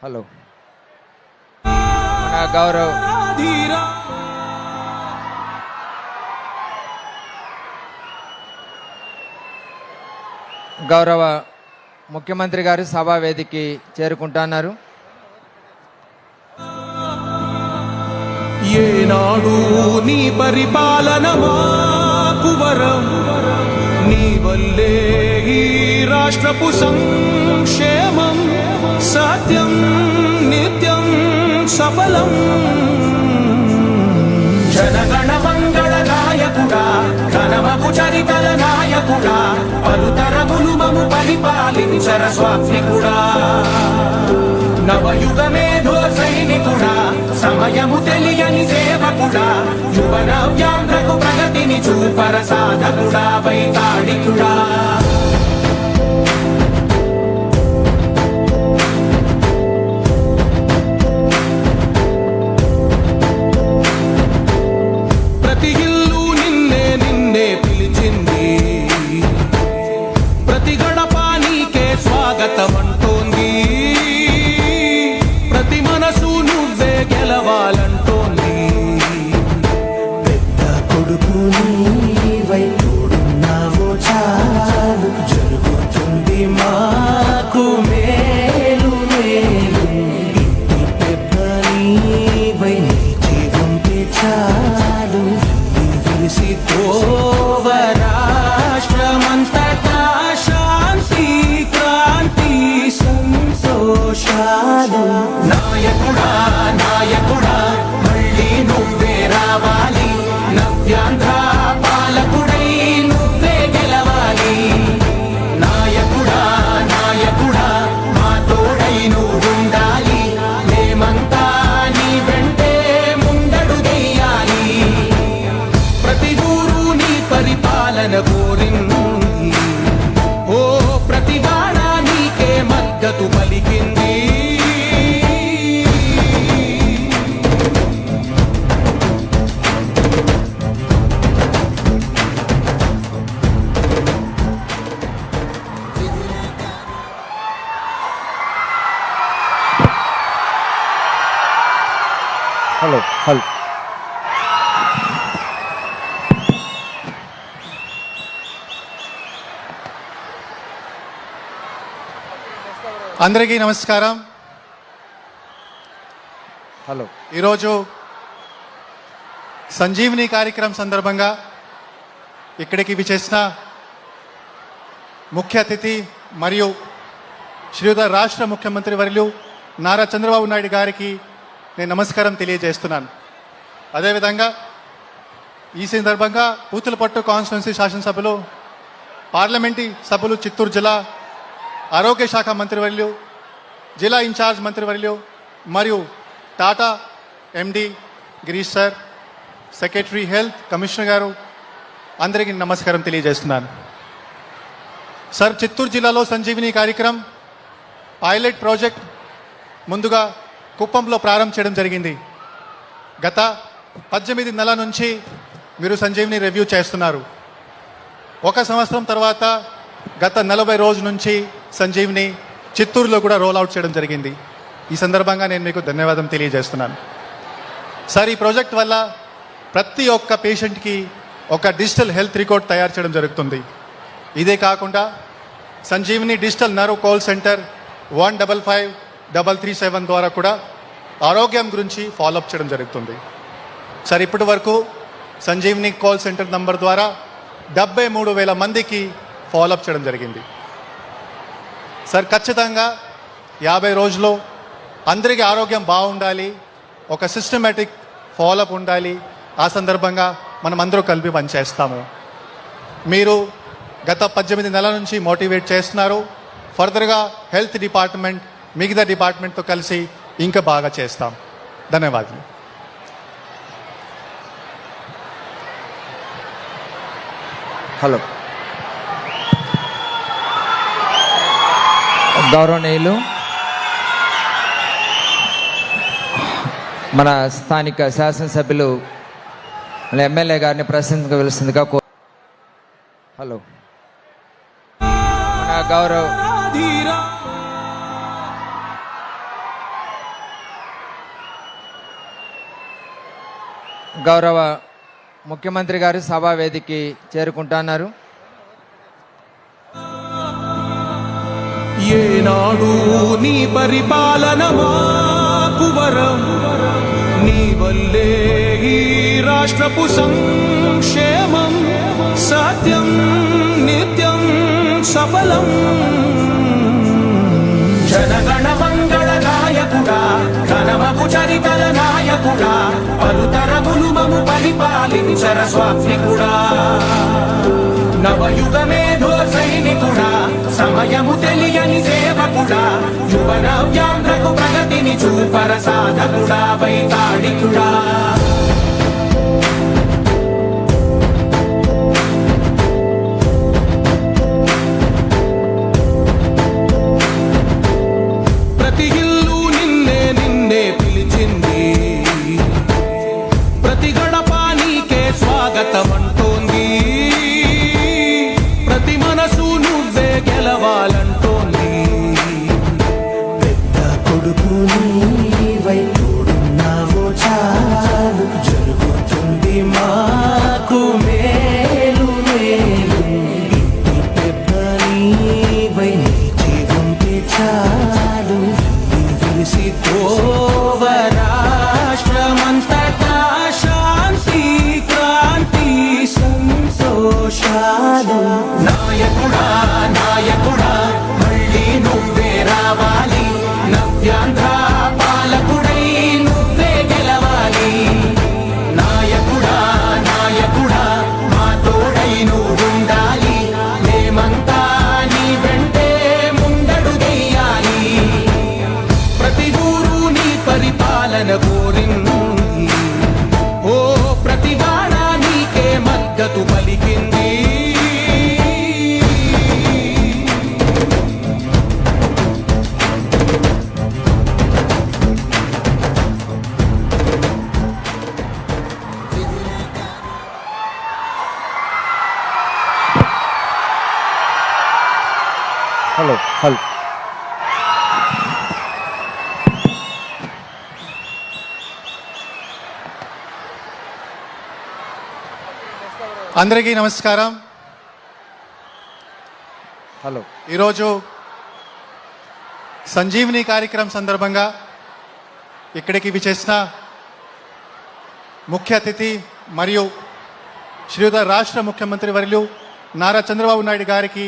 Hello మన గౌరవ ముఖ్యమంత్రి గారు సభా వేదికకి చేరుకుంటున్నారు. ఏనాడు నీ పరిపాలన మాకు వరం, నీ వల్లే ఈ రాష్ట్రపు సంక్షేమం సత్యం నిత్యం సఫలం. జనగణ మంగళ నాయకుడా, ఘనమగు చరితల నాయకుడా, పలుతరములు మము పరిపాలించర స్వామికుడా. నవయుగ మేధో సైనికుడా, సమయము తెలియని సేవకుడా, యువన వ్యాంధ్రకు ప్రగతిని చూపర సాధకుడా, వైతాళికుడా. ప్రతి ఇల్లు నిన్నే నిన్నే పిలిచింది, ప్రతి గడప నీకే స్వాగతం అంటోంది, ప్రతి మనసు నువ్వే గెలవాలంటోంది. పెద్ద కొడుకు నీవై తోడున్నావో చాలు, జరుగుతుంది మాకు మేలు మేలు. ఇంటి పెద్ద నీవై నిలిచి ఉంటే చాలు, విలిసి తోవ రాష్ట్రమంతటా శాంతి క్రాంతి సంతోషాలు. నాయకుడా నాయకుడా మళ్ళీ నువ్వే రావాలి, నవ్యాంధ్ర పాలకుడై నువ్వే గెలవాలి. నాయకుడా నాయకుడా మా తోడై నువ్వుండాలి, మేమంతా నీ వెంటే ముందడుగెయ్యాలి. ప్రతి ఊరు నీ పరిపాలన కోరింది, ఓ ప్రతి వాడ నీకే మద్దతు పలికింది. హలో హలో అందరికీ నమస్కారం. హలో ఈరోజు సంజీవిని కార్యక్రమం సందర్భంగా ఇక్కడికి విచ్చేసిన ముఖ్య అతిథి మరియు శ్రీయుత రాష్ట్ర ముఖ్యమంత్రి వర్యులు నారా చంద్రబాబు నాయుడు గారికి నేను నమస్కారం తెలియజేస్తున్నాను. అదేవిధంగా ఈ సందర్భంగా పూతలపట్టు కాన్స్టిట్యున్సీ శాసనసభలో పార్లమెంటరీ సభ్యులు, చిత్తూరు జిల్లా ఆరోగ్య శాఖ మంత్రివర్యులు, జిల్లా ఇన్ఛార్జ్ మంత్రివర్యులు మరియు Tata MD Girish sir, secretary health commissioner గారు, అందరికీ నమస్కారం తెలియజేస్తున్నాను. సార్, చిత్తూరు జిల్లాలో సంజీవిని కార్యక్రమం పైలట్ ప్రాజెక్ట్ ముందుగా కుప్పంలో ప్రారంభం చేయడం జరిగింది. గత 18 నెలల నుంచి మీరు సంజీవిని రివ్యూ చేస్తున్నారు. ఒక సంవత్సరం తర్వాత గత 40 రోజుల నుంచి సంజీవిని చిత్తూరులో కూడా రోల్ అవుట్ చేయడం జరిగింది. ఈ సందర్భంగా నేను మీకు ధన్యవాదం తెలియజేస్తున్నాను. సార్, ఈ ప్రాజెక్ట్ వల్ల ప్రతి ఒక్క పేషెంట్కి ఒక డిజిటల్ హెల్త్ రికార్డ్ తయారు చేయడం జరుగుతుంది. ఇదే కాకుండా Sanjeevini digital nerve call centre 155337 ద్వారా కూడా ఆరోగ్యం గురించి ఫాలోఅప్ చేయడం జరుగుతుంది. సార్, ఇప్పటి వరకు సంజీవిని కాల్ సెంటర్ నంబర్ ద్వారా 73,000 మందికి ఫాలోఅప్ చేయడం జరిగింది. సార్, ఖచ్చితంగా 50 రోజుల్లో అందరికీ ఆరోగ్యం బాగుండాలి, ఒక సిస్టమేటిక్ ఫాలోఅప్ ఉండాలి. ఆ సందర్భంగా మనం అందరూ కలిపి పనిచేస్తాము. మీరు గత 18 నెలల నుంచి మోటివేట్ చేస్తున్నారు. ఫర్దర్గా హెల్త్ డిపార్ట్మెంట్ మిగతా డిపార్ట్మెంట్తో కలిసి ఇంకా బాగా చేస్తాం. ధన్యవాదాలు. హలో గౌరవనీయులు, మన స్థానిక శాసనసభ్యులు మన ఎమ్మెల్యే గారిని ప్రశ్నించవలసిందిగా హలో మన గౌరవ ముఖ్యమంత్రి గారు సభా వేదికకి చేరుకుంటున్నారు. ఏనాడు నీ పరిపాలన మాకు వరం, నీ వల్లే ఈ రాష్ట్రపు సంక్షేమం సత్యం నిత్యం సఫలం. జనగణ మంగళ నాయకుడా, ఘనమగు చరితల నాయకుడా, పలుతరములు మము పరిపాలించర స్వామికుడా. నవయుగ మేధో సైనికుడా, సమయము తెలియని సేవకుడా, యువ నవ్యాంధ్రకు ప్రగతిని చూపర సాధకుడా, వైతాళికుడా. ప్రతి ఇల్లు నిన్నే నిన్నే పిలిచింది, ప్రతి గడప నీకే స్వాగతం అంటోంది, ప్రతి మనసు నువ్వే గెలవాలంటోంది. పెద్ద కొడుకు నీవై తోడున్నావో చాలు, జరుగుతుంది మాకు మేలు మేలు. ఇంటి పెద్ద నీవై నిలిచి ఉంటే చాలు, విరిసి తోవ రాష్ట్రమంతటా శాంతి క్రాంతి సంతోషాలు. నాయకుడా నాయకుడా మళ్ళీ నువ్వే రావాలి, నవ్యాంధ్ర పాలకుడై నువ్వే గెలవాలి. నాయకుడా నాయకుడా మా తోడై నువ్వుండాలి, మేమంతా నీ వెంటే ముందడుగెయ్యాలి. ప్రతి ఊరు నీ పరిపాలన కోరింది, ఓ ప్రతి వాడ నీకే మద్దతు పలికింది. హలో హలో అందరికీ నమస్కారం. హలో ఈరోజు సంజీవిని కార్యక్రమం సందర్భంగా ఇక్కడికి విచ్చేసిన ముఖ్య అతిథి మరియు శ్రీయుత రాష్ట్ర ముఖ్యమంత్రి వర్యులు నారా చంద్రబాబు నాయుడు గారికి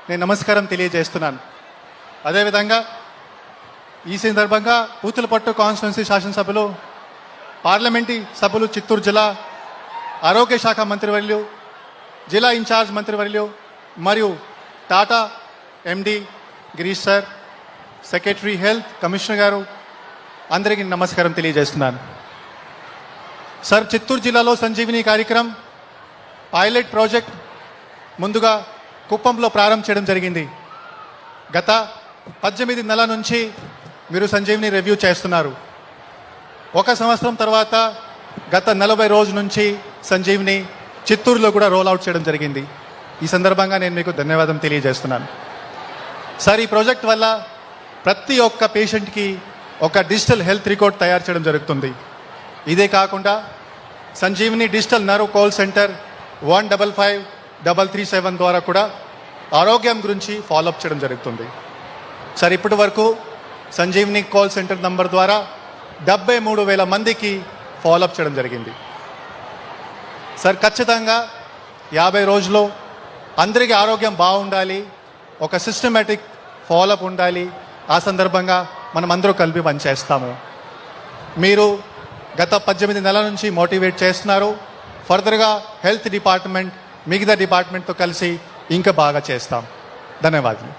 నేను నమస్కారం తెలియజేస్తున్నాను. అదేవిధంగా ఈ సందర్భంగా పూతులపట్టు కాన్స్టిట్యున్సీ శాసనసభలో పార్లమెంటరీ సభ్యులు, చిత్తూరు జిల్లా ఆరోగ్య శాఖ మంత్రివర్యులు, జిల్లా ఇన్ఛార్జ్ మంత్రివర్యులు మరియు Tata MD Girish sir, secretary health commissioner గారు అందరికీ నమస్కారం తెలియజేస్తున్నాను. సార్, చిత్తూరు జిల్లాలో సంజీవిని కార్యక్రమం పైలట్ ప్రాజెక్ట్ ముందుగా కుప్పంలో ప్రారంభం చేయడం జరిగింది. గత 18 నెలల నుంచి మీరు సంజీవిని రివ్యూ చేస్తున్నారు. 1 సంవత్సరం తర్వాత గత 40 రోజుల నుంచి సంజీవిని చిత్తూరులో కూడా రోల్ అవుట్ చేయడం జరిగింది. ఈ సందర్భంగా నేను మీకు ధన్యవాదం తెలియజేస్తున్నాను. సార్, ఈ ప్రాజెక్ట్ వల్ల ప్రతి ఒక్క పేషెంట్కి ఒక డిజిటల్ హెల్త్ రికార్డ్ తయారు చేయడం జరుగుతుంది. ఇదే కాకుండా Sanjeevini digital nerve call centre 155337 ద్వారా కూడా ఆరోగ్యం గురించి ఫాలోఅప్ చేయడం జరుగుతుంది. సార్, ఇప్పటి వరకు సంజీవిని కాల్ సెంటర్ నంబర్ ద్వారా 73,000 మందికి ఫాలోఅప్ చేయడం జరిగింది. సార్, ఖచ్చితంగా 50 రోజుల్లో అందరికీ ఆరోగ్యం బాగుండాలి, ఒక సిస్టమేటిక్ ఫాలోఅప్ ఉండాలి. ఆ సందర్భంగా మనం అందరూ కలిపి పనిచేస్తాము. మీరు గత 18 నెలల నుంచి మోటివేట్ చేస్తున్నారు. ఫర్దర్గా హెల్త్ డిపార్ట్మెంట్ మిగతా డిపార్ట్మెంట్తో కలిసి ఇంకా బాగా చేస్తాం. ధన్యవాదాలు.